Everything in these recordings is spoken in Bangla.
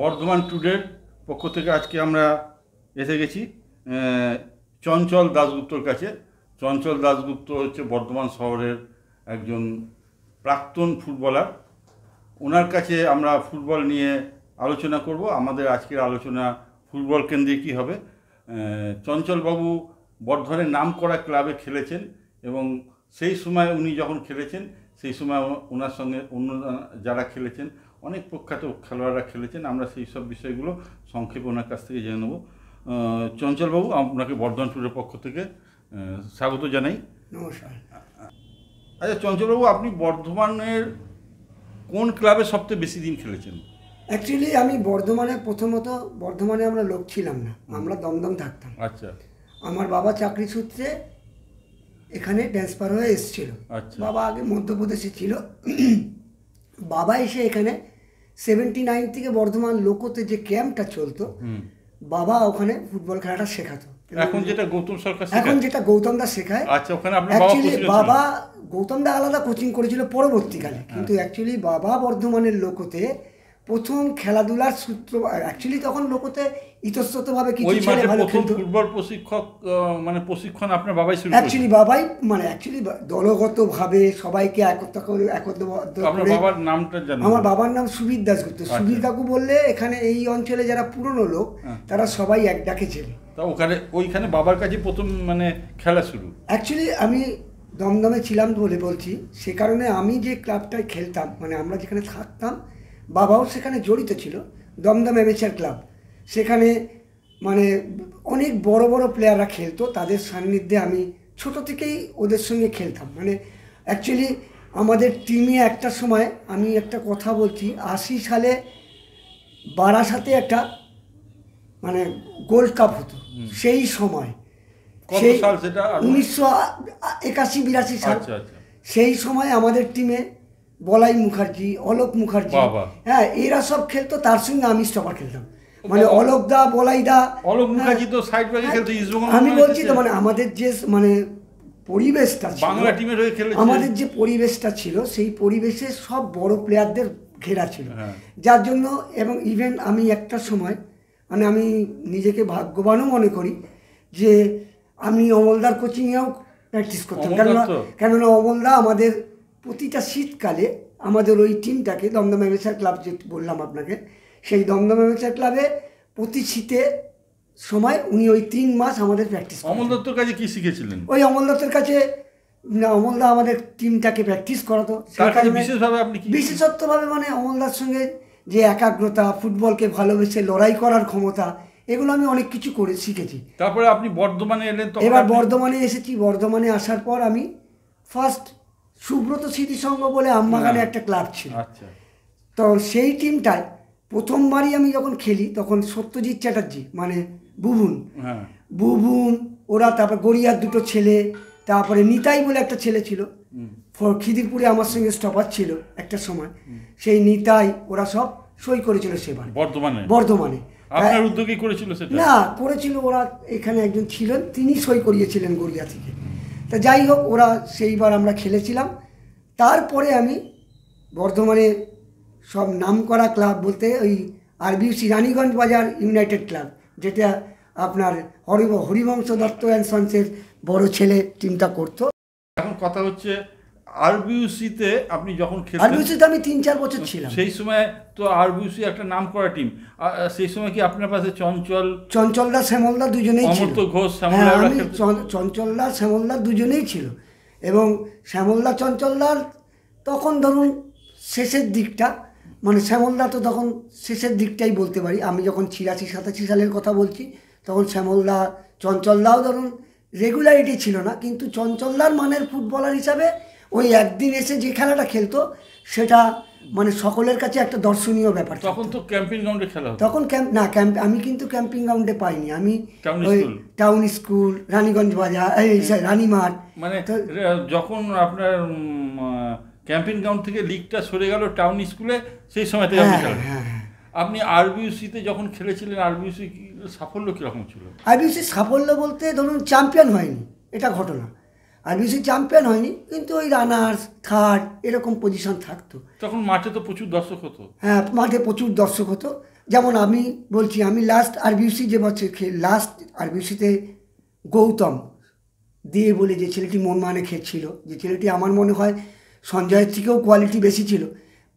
বর্ধমান টুডের পক্ষ থেকে আজকে আমরা এসে গেছি চঞ্চল দাশগুপ্তর কাছে। চঞ্চল দাশগুপ্ত হচ্ছে বর্ধমান শহরের একজন প্রাক্তন ফুটবলার। ওনার কাছে আমরা ফুটবল নিয়ে আলোচনা করব। আমাদের আজকের আলোচনা ফুটবল কেন্দ্রিকই হবে। চঞ্চলবাবু বর্ধমানের নামকরা ক্লাবে খেলেছেন এবং সেই সময় উনি যখন খেলেছেন সেই সময় ওনার সঙ্গে অন্য যারা খেলেছেন অনেক প্রখ্যাত খেলোয়াড়রা খেলেছেন। আমরা সেই সব বিষয়গুলো সংক্ষেপে ওনার কাছ থেকে জেনে নেব। চঞ্চলবাবু, আপনাকে বর্ধমান টুরের পক্ষ থেকে স্বাগত জানাই। নমস্কার। আচ্ছা চঞ্চলবাবু, আপনি বর্ধমানের কোন ক্লাবে সবচেয়ে বেশি দিন খেলেছেন? অ্যাকচুয়ালি আমি প্রথমত বর্ধমানে আমরা লোক ছিলাম না, আমরা দমদম থাকতাম। আচ্ছা। আমার বাবা চাকরি সূত্রে এখানে ট্রান্সফার হয়ে এসেছিল। আচ্ছা। বাবা আগে মধ্যপ্রদেশে ছিল। বাবা এসে এখানে 79 থেকে বর্ধমান লোকোতে যে ক্যাম্পটা চলতো, বাবা ওখানে ফুটবল খেলাটা শেখাতো। এখন যেটা গৌতম সরকার এখন যেটা গৌতম দা শেখায়। আচ্ছা, ওখানে আপনার বাবা গৌতম দা আলাদা কোচিং করেছিল পরবর্তীকালে, কিন্তু অ্যাকচুয়ালি বাবা বর্ধমানের লোকোতে প্রথম খেলাধুলার সূত্র। অ্যাকচুয়ালি তখন লোকোতে ইতস্ততভাবে কিছু ছেলে ভালো খেলতো। ফুটবল প্রশিক্ষক মানে প্রশিক্ষণ আপনার বাবাই শুরু করেছেন? অ্যাকচুয়ালি বাবাই দলগতভাবে সবাইকে একত্র। আপনার বাবার নামটা জানেন? আমার বাবার নাম সুবীর দাশগুপ্ত। সুবীর কাকু বললে এখানে এই অঞ্চলে যারা পুরনো লোক তারা সবাই এক ডাকে ছেলে। তা ওইখানে বাবার কাছে প্রথম মানে খেলা শুরু। অ্যাকচুয়ালি আমি দমদমে ছিলাম বলে বলছি, সে কারণে আমি যে ক্লাবটায় খেলতাম, মানে আমরা যেখানে থাকতাম, বাবাও সেখানে জড়িত ছিল। দমদম অ্যামেচার ক্লাব, সেখানে মানে অনেক বড় বড় প্লেয়াররা খেলতো। তাদের সান্নিধ্যে আমি ছোট থেকেই ওদের সঙ্গে খেলতাম। মানে অ্যাকচুয়ালি আমাদের টিমে একটা সময়, আমি একটা কথা বলছি, 80 সালে বারাসাতে একটা মানে গোল্ড কাপ হতো। সেই সময় 1981-82 সাল। সেই সময় আমাদের টিমে বলাই মুখার্জি, অলোক মুখার্জি, হ্যাঁ এরা সব খেলতো। তার সঙ্গে আমি স্টপার খেলতাম। মানে অলোক দা, বলাই দা, অলোক মুখার্জি তো সাইড ব্যাকে খেলতো। আমি বলছি তো, মানে আমাদের যে মানে পরিবেশটা ছিল, বাংলা টিমের হয়ে খেলেছে, আমাদের যে পরিবেশটা ছিল, সেই পরিবেশে সব বড় প্লেয়ারদের ঘেরা ছিল। যার জন্য এবং ইভেন আমি একটা সময় মানে আমি নিজেকে ভাগ্যবানও মনে করি যে আমি অমলদার কোচিংয়েও প্র্যাকটিস করতাম। কেননা অমলদা আমাদের প্রতিটা শীতকালে আমাদের ওই টিমটাকে, দমদম অ্যামেচার ক্লাব যে বললাম আপনাকে, সেই দমদম অ্যামেচার ক্লাবে প্রতি শীতে সময় উনি ওই 3 মাস আমাদের প্র্যাকটিস করেন। অমল দত্তর কাছে কি শিখেছিলেন? ওই অমল দত্তের কাছে অমলদা আমাদের টিমটাকে প্যাকটিস করাতো। বিশেষত্বভাবে মানে অমলদার সঙ্গে যে একাগ্রতা, ফুটবলকে ভালোবেসে লড়াই করার ক্ষমতা, এগুলো আমি অনেক কিছু করে শিখেছি। তারপরে আপনি বর্ধমানে এলেন। এবার বর্ধমানে এসেছি। বর্ধমানে আসার পর আমি ফার্স্ট সুব্রত স্মৃতি সংঘ বলে আমবাগানে একটা ক্লাব ছিল। তো সেই টিমটায় প্রথমবারই আমি যখন খেলি, তখন সত্যজিৎ চ্যাটার্জি মানে বুবুন ওরা, তারপর গড়িয়ার দুটো ছেলে, তারপরে নিতাই বলে একটা ছেলে ছিল, খিদিরপুরে আমার সঙ্গে স্টপার ছিল একটা সময়। সেই নিতাই ওরা সব সই করেছিল সেবার বর্ধমানে। আপনার উদ্যোগে করেছিল সেটা? না, করেছিল ওরা। এখানে একজন ছিলেন, তিনি সই করিয়েছিলেন গড়িয়া থেকে। তা যাই হোক, ওরা সেইবার আমরা খেলেছিলাম। তারপরে আমি বর্ধমানে সব নামকরা ক্লাব বলতে ওই আরবিসি রানীগঞ্জ বাজার ইউনাইটেড ক্লাব, যেটা আপনার হরিবংশ দত্ত অ্যান্ড সন্সের বড় ছেলে টিমটা করতো। এখন কথা হচ্ছে আরবিউসিতে আপনি যখন খেলতেন, আরবিউসিতে আমি 3-4 বছর ছিলাম। সেই সময় তো আরবিউসি একটা নামকরা টিম। সেই সময় কি আপনার পাশে চঞ্চলদা, শ্যামলদা দুজনেই ছিল? অমর্ত্য ঘোষ, চঞ্চলদা, শ্যামলদা দুজনেই ছিল। এবং শ্যামলদা চঞ্চলদার তখন ধরুন শেষের দিকটা, মানে শ্যামলদা তো তখন শেষের দিকটাই বলতে পারি। আমি যখন 86-87 সালের কথা বলছি, তখন শ্যামলদা, চঞ্চলদাও ধরুন রেগুলারিটি ছিল না, কিন্তু চঞ্চলদার মানের ফুটবলার হিসাবে ওই একদিন এসে যে খেলাটা খেলতো সেটা মানে সকলের কাছে একটা দর্শনীয় ব্যাপার। তখন তো ক্যাম্পিং গ্রাউন্ডে খেলা হতো। তখন আমি কিন্তু ক্যাম্পিং গ্রাউন্ডে পাইনি। আমি ওই টাউন স্কুল, রানীগঞ্জ বাজার, রানীমাঠ। মানে যখন আপনার ক্যাম্পিং গ্রাউন্ড থেকে লিগটা সরে গেল টাউন স্কুলে, সেই সময় থেকে আপনি আরবিউসিতে যখন খেলেছিলেন, আরবিউসি সাফল্য কীরকম ছিল? আরবিউসি সাফল্য বলতে ধরুন চ্যাম্পিয়ন হয়নি, এটা ঘটনা। আরবিউসি চ্যাম্পিয়ন হয়নি, কিন্তু ওই রানার্স, থার্ড এরকম পজিশন থাকতো। তখন মাঠে তো প্রচুর দর্শক হতো। হ্যাঁ, মাঠে প্রচুর দর্শক হতো। যেমন আমি বলছি, আমি লাস্ট আরবিসি যে বছর লাস্ট আরবিসিতে গৌতম দে বলে যে ছেলেটি মনমানে খেলছিল, যে ছেলেটি আমার মনে হয় সঞ্জয়ের থেকেও কোয়ালিটি বেশি ছিল,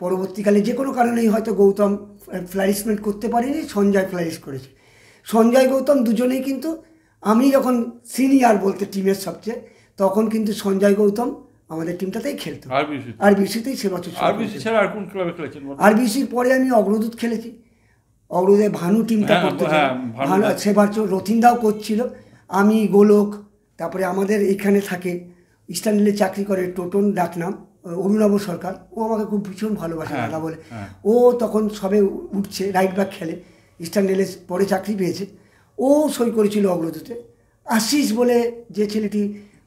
পরবর্তীকালে যে কোনো কারণেই হয়তো গৌতম ফ্লারিশমেন্ট করতে পারেনি, সঞ্জয় ফ্লারিশ করেছে। সঞ্জয় গৌতম দুজনেই কিন্তু, আমি যখন সিনিয়র বলতে টিমের সবচেয়ে, তখন কিন্তু সঞ্জয় গৌতম আমাদের টিমটাতেই খেলতো, আরবিসিতেই সে বছর। আরবিসি ছাড়া আর কোন ক্লাবে খেলেছেন? আরবিসির পরে আমি অগ্রদূত খেলেছি, অগ্রদূতে ভানু টিমটা করতে, ভানু সে বছর রথিনদাও করছিল, আমি গোলক, তারপরে আমাদের এখানে থাকে ইস্টার্ন রেলে চাকরি করে টোটন ডাকনাম অরুণাভ সরকার, ও আমাকে খুব ভীষণ ভালোবাসে দাদা বলে। ও তখন সবে উঠছে, রাইট ব্যাক খেলে, ইস্টার্ন রেলে পরে চাকরি পেয়েছে, ও সই করেছিল অগ্রদূতে। আশিস বলে যে ছেলেটি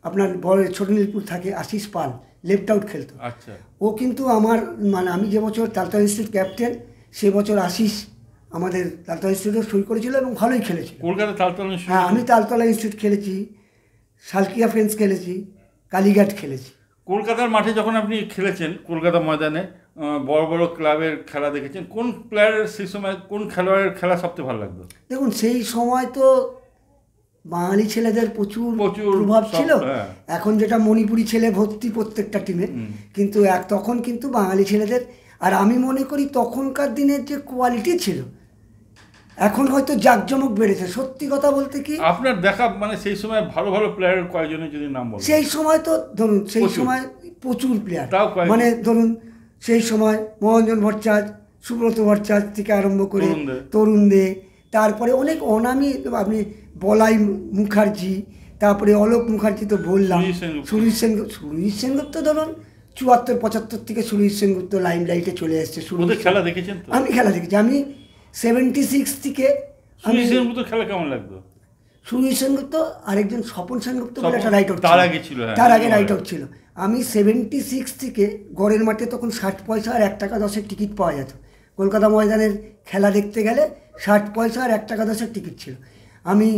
আপনার বড় ছোট নীলপুর থাকে, আশিস পাল, লেফট আউট খেলতো। আচ্ছা, ও কিন্তু আমার মানে আমি যে বছর তালতলা ইনস্টিটিউট ক্যাপ্টেন, সে বছর আশিস আমাদের তালতলা ইনস্টিটিউটে সই করেছিল এবং ভালোই খেলেছিল। কলকাতা তালতলা ইনস্টিটিউট? হ্যাঁ, আমি তালতলা ইনস্টিটিউট খেলেছি, সালকিয়া ফ্রেন্ডস খেলেছি, কালীঘাট খেলেছি। কলকাতার মাঠে যখন আপনি খেলেছেন, কলকাতা ময়দানে বড় বড় ক্লাবের খেলা দেখেছেন, কোন প্লেয়ারের সেই সময় কোন খেলোয়াড়ের খেলা সবচেয়ে ভালো লাগতো? দেখুন, সেই সময় তো বাঙালি ছেলেদের প্রচুর প্রভাব ছিল। এখন যেটা মণিপুরি ছেলে ভর্তি প্রত্যেকটা টিমে, কিন্তু তখন কিন্তু বাঙালি ছেলেদের, আর আমি মনে করি তখনকার দিনের যে কোয়ালিটি ছিল, এখন হয়তো জাঁকজমক বেড়েছে। সত্যি কথা বলতে কি, আপনার দেখা মানে সেই সময় ভালো ভালো প্লেয়ারের কয়েকজনের যদি নাম বলেন। সেই সময় তো ধরুন, সেই সময় প্রচুর প্লেয়ার, মানে ধরুন সেই সময় মনোরঞ্জন ভট্টাচার্য, সুব্রত ভট্টাচার্য থেকে আরম্ভ করে তরুণ দে, তারপরে অনেক অনামী, আপনি বলাই মুখার্জি, তারপরে অলোক মুখার্জি তো বললাম, সুরজিৎ সেনগুপ্ত ধরুন 74-75 থেকে সুরজিৎ সেনগুপ্ত লাইম লাইটে চলে এসছে। খেলা দেখেছেন? আমি খেলা দেখেছি, আমি 76 থেকে। সুরজিৎ সেনগুপ্ত খেলা কেমন লাগতো? সুরজিৎ সেনগুপ্ত, আরেকজন স্বপন সেনগুপ্ত বলে একটা রাইট আউট, তার আগে রাইট আউট ছিল। আমি 76 থেকে গড়ের মাঠে তখন 60 পয়সা আর 1 টাকা 10 টিকিট পাওয়া যেত। কলকাতা ময়দানের খেলা দেখতে গেলে 60 পয়সা আর 1 টাকা 10 টিকিট ছিল। আমি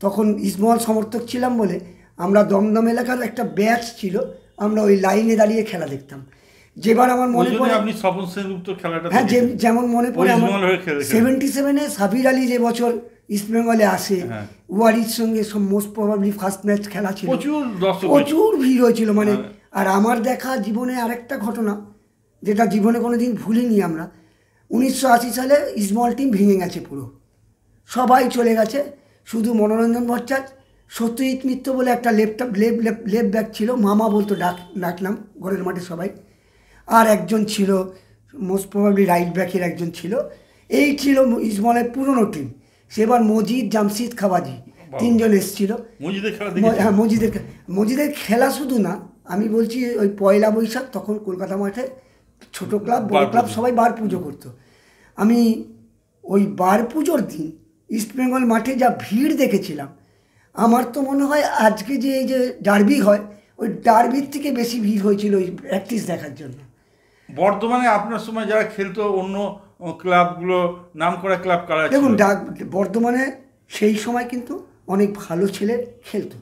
তখন ইসমল সমর্থক ছিলাম বলে আমরা দমদম এলাকার একটা ব্যাচ ছিল, আমরা ওই লাইনে দাঁড়িয়ে খেলা দেখতাম। যেবার আমার মনে পড়ে, আপনি স্বপন সেনগুপ্তর খেলাটা, হ্যাঁ, যেমন মনে পড়ে আমার 77-এ সাবির আলী যে বছর ইস্ট বেঙ্গলে আসে, ওয়ারির সঙ্গে মোস্ট প্রবাবলি ফার্স্ট ম্যাচ খেলা ছিল, প্রচুর ভিড় হয়েছিল মানে। আর আমার দেখা জীবনে আরেকটা ঘটনা, যেটা জীবনে কোনো দিন ভুলিনি আমরা, 1980 সালে ইসমল টিম ভেঙে গেছে পুরো, সবাই চলে গেছে, শুধু মনোরঞ্জন ভট্টাচার্য, সত্যজিৎ মিত্র বলে একটা লেফট ব্যাক ছিল, মামা বলতো ডাকলাম ঘরের মাঠে সবাই, আর একজন ছিল মোস্ট প্রবাবলি রাইট ব্যাকের একজন ছিল। এই ছিল ইসমলের পুরনো টিম। সেবার মজিদ, জামশিদ, খাবাজি, 3 জন এসেছিল। হ্যাঁ, মজিদের খেলা শুধু না, আমি বলছি ওই পয়লা বৈশাখ তখন কলকাতা মাঠে ছোট ক্লাব বড় ক্লাব সবাই বার পুজো করতো। আমি ওই বার পুজোর দিন ইস্টবেঙ্গল মাঠে যা ভিড় দেখেছিলাম, আমার তো মনে হয় আজকে যে এই যে ডার্বি হয়, ওই ডার্বির থেকে বেশি ভিড় হয়েছিল ওই প্র্যাকটিস দেখার জন্য। বর্ধমানে আপনার সময় যারা খেলতো, অন্য ক্লাবগুলো, নাম করা ক্লাব কারা? দেখুন, বর্ধমানে সেই সময় কিন্তু অনেক ভালো ছেলে খেলতো,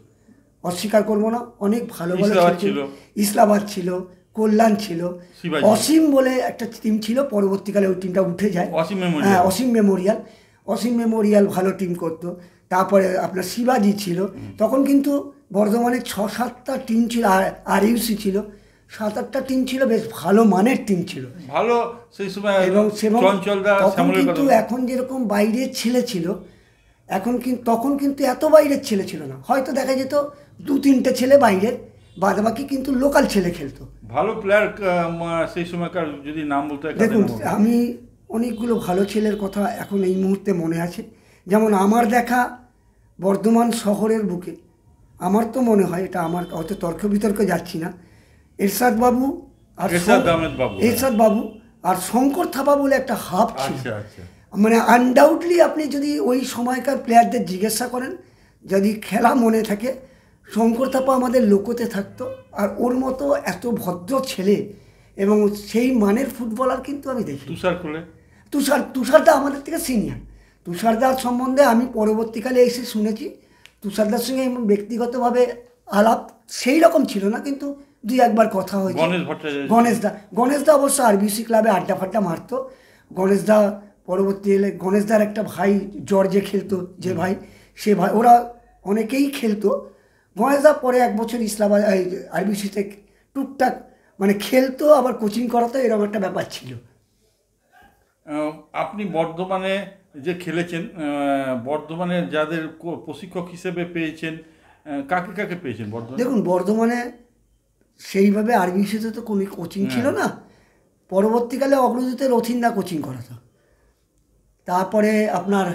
অস্বীকার করবো না, অনেক ভালো ভালো ছিল। ইসলামাবাদ ছিল, কল্যাণ ছিল, অসীম বলে একটা টিম ছিল, পরবর্তীকালে ওই টিমটা উঠে যায়, হ্যাঁ, অসীম মেমোরিয়াল ভালো টিম করতো। তারপরে আপনার শিবাজি ছিল। তখন কিন্তু বর্ধমানে 6-7টা টিম ছিল, আর ইউসি ছিল, 7-8টা টিম ছিল, বেশ ভালো মানের টিম ছিল ভালো সেই সময়। এবং তখন কিন্তু এখন যেরকম বাইরের ছেলে ছিল, তখন কিন্তু এত বাইরের ছেলে ছিল না, হয়তো দেখা যেত 2-3টে ছেলে বাইরের, বাদবাকি কিন্তু লোকাল ছেলে খেলতো। ভালো প্লেয়ার সেই সময়কার যদি নাম বলতে, দেখুন, আমি অনেকগুলো ভালো ছেলের কথা এখন এই মুহূর্তে মনে আছে। যেমন আমার দেখা বর্ধমান শহরের বুকে, আমার তো মনে হয়, এটা আমার হয়তো তর্ক বিতর্কে যাচ্ছি না, এরশাদ বাবু আর শঙ্কর থাপা বলে একটা হাফ ছিল। মানে আনডাউটলি আপনি যদি ওই সময়কার প্লেয়ারদের জিজ্ঞাসা করেন, যদি খেলা মনে থাকে, শঙ্কর থাপা আমাদের লোকোতে থাকতো। আর ওর মতো এত ভদ্র ছেলে এবং সেই মানের ফুটবলার কিন্তু আমি দেখি। তুষারদা আমাদের থেকে সিনিয়র। তুষারদার সম্বন্ধে আমি পরবর্তীকালে এসে শুনেছি, তুষারদার সঙ্গে ব্যক্তিগতভাবে আলাপ সেই রকম ছিল না, কিন্তু 2-1বার কথা হয়েছে। গণেশদা অবশ্য আরবিসি ক্লাবে আড্ডা ফাড্ডা মারতো। গণেশদা পরবর্তী এলে গণেশদার একটা ভাই জর্জে খেলতো, যে ভাই, সে ভাই, ওরা অনেকেই খেলতো। গণেশদা পরে 1 বছর ইসলামাবাদ আরবিসিতে টুকটাক মানে খেলতো, আবার কোচিং করাতো, এরকম একটা ব্যাপার ছিল। আপনি বর্ধমানে যে খেলেছেন, বর্ধমানে যাদের প্রশিক্ষক হিসেবে পেয়েছেন, কাকে কাকে পেয়েছেন বর্ধমানে? দেখুন, বর্ধমানে সেইভাবে আরবিসিতে তো কোনো কোচিং ছিল না। পরবর্তীকালে অগ্রদূতে রথিনদা কোচিং করাতো। তারপরে আপনার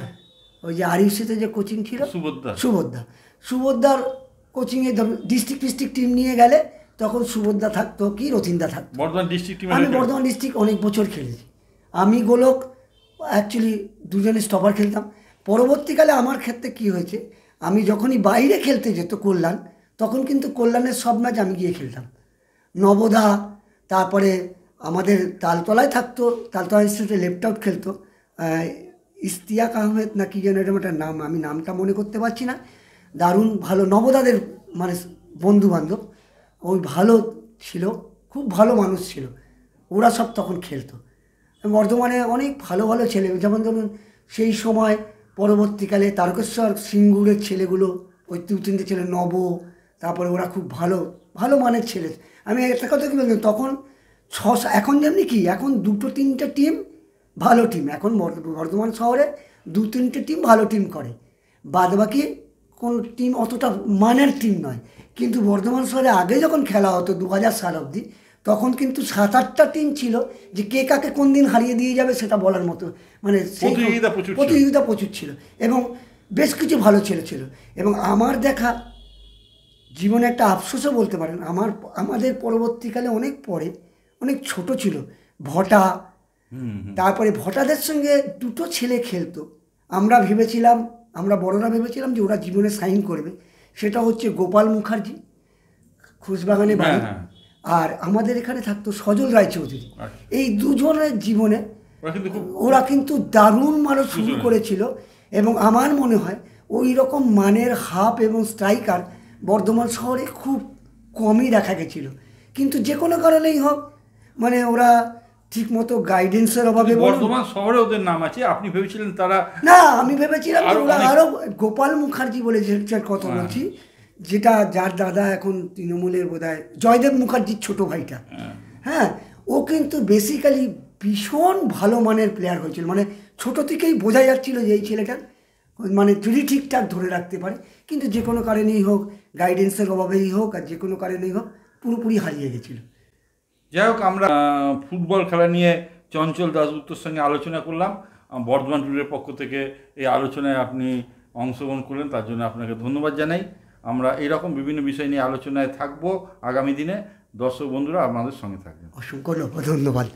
ওই যে আরইউসিতে যে কোচিং ছিল সুবোধদার কোচিংয়ে ডিস্ট্রিক্ট টিম নিয়ে গেলে তখন সুবোধদা থাকতো কি রথিনদা থাকতো। Bardhaman district team? আমি বর্ধমান ডিস্ট্রিক্ট অনেক বছর খেলেছি। আমি গোলক অ্যাকচুয়ালি দুজনে স্টপার খেলতাম। পরবর্তীকালে আমার ক্ষেত্রে কি হয়েছে, আমি যখনই বাইরে খেলতে যেত কল্যাণ, তখন কিন্তু কল্যাণের সব ম্যাচ আমি গিয়ে খেলতাম। নবদা, তারপরে আমাদের তালতলায় থাকতো, তালতলা ইনস্টিটিউটে লেফট আউট খেলতো ইস্তিয়াক আহমেদ না কি যেন এরকম একটা নাম, আমি নামটা মনে করতে পারছি না। দারুণ ভালো নবদাদের মানে বন্ধু বান্ধব, ওই ভালো ছিল, খুব ভালো মানুষ ছিল। ওরা সব তখন খেলতো। বর্ধমানে অনেক ভালো ভালো ছেলে, যেমন ধরুন সেই সময় পরবর্তীকালে তারকেশ্বর সিঙ্গুরের ছেলেগুলো, ওই 2-3টে ছেলে নব, তারপরে ওরা খুব ভালো ভালো মানের ছেলে। আমি একটা কথা কি বলতাম, তখন এখন যেমনি কি, এখন 2-3টে টিম ভালো টিম, এখন বর্ধমান শহরে 2-3টে টিম ভালো টিম করে, বাদবাকি কোন টিম অতটা মানের টিম নয়। কিন্তু বর্ধমান শহরে আগে যখন খেলা হতো 2000 সাল অবধি, তখন কিন্তু 7-8টা টিম ছিল, যে কে কাকে কোন দিন হারিয়ে দিয়ে যাবে সেটা বলার মতো, মানে প্রতিযোগিতা প্রচুর ছিল, এবং বেশ কিছু ভালো ছেলে ছিল। এবং আমার দেখা জীবনে একটা আফসোসও বলতে পারেন, আমাদের পরবর্তীকালে অনেক পরে অনেক ছোট ছিল ভটা, তারপরে ভটাদের সঙ্গে 2টো ছেলে খেলতো। আমরা বড়রা ভেবেছিলাম যে ওরা জীবনে সাইন করবে, সেটা হচ্ছে গোপাল মুখার্জি, খুশবাগানে বাড়ি, আর আমাদের এখানে থাকতো সজল রায়চৌধুরী। এই দুজনের জীবনে ওরা কিন্তু দারুণ মারো শুরু করেছিল, এবং আমার মনে হয় ওই রকম মানের হাফ এবং স্ট্রাইকার বর্ধমান শহরে খুব কমই দেখা গেছিলো। কিন্তু যে কোনো কারণেই হোক, মানে ওরা ঠিক মতো গাইডেন্সের অভাবে, বর্ধমান শহরে ওদের নাম আছে, আপনি ভেবেছিলেন তারা? না, আমি ভেবেছিলাম ওরা আরো, গোপাল মুখার্জি বলে যে কথা বলছি, যেটা যার দাদা এখন তৃণমূলের বোধহয় জয়দেব মুখার্জির ছোট ভাইটা, হ্যাঁ, ও কিন্তু বেসিক্যালি ভীষণ ভালো মানের প্লেয়ার হয়েছিল। মানে ছোট থেকেই বোঝা যাচ্ছিল যে এই ছেলেটা মানে যদি ঠিকঠাক ধরে রাখতে পারে, কিন্তু যে কোনো কারণেই হোক, গাইডেন্সের অভাবেই হোক আর যে কোনো কারণেই হোক, পুরোপুরি হারিয়ে গেছিল। যাই হোক, আমরা ফুটবল খেলা নিয়ে চঞ্চল দাশগুপ্তর সঙ্গে আলোচনা করলাম। বর্ধমান টুরের পক্ষ থেকে এই আলোচনায় আপনি অংশগ্রহণ করলেন, তার জন্য আপনাকে ধন্যবাদ জানাই। আমরা এইরকম বিভিন্ন বিষয় নিয়ে আলোচনায় থাকবো আগামী দিনে। দর্শক বন্ধুরা আমাদের সঙ্গে থাকবেন। অসংখ্য ধন্যবাদ।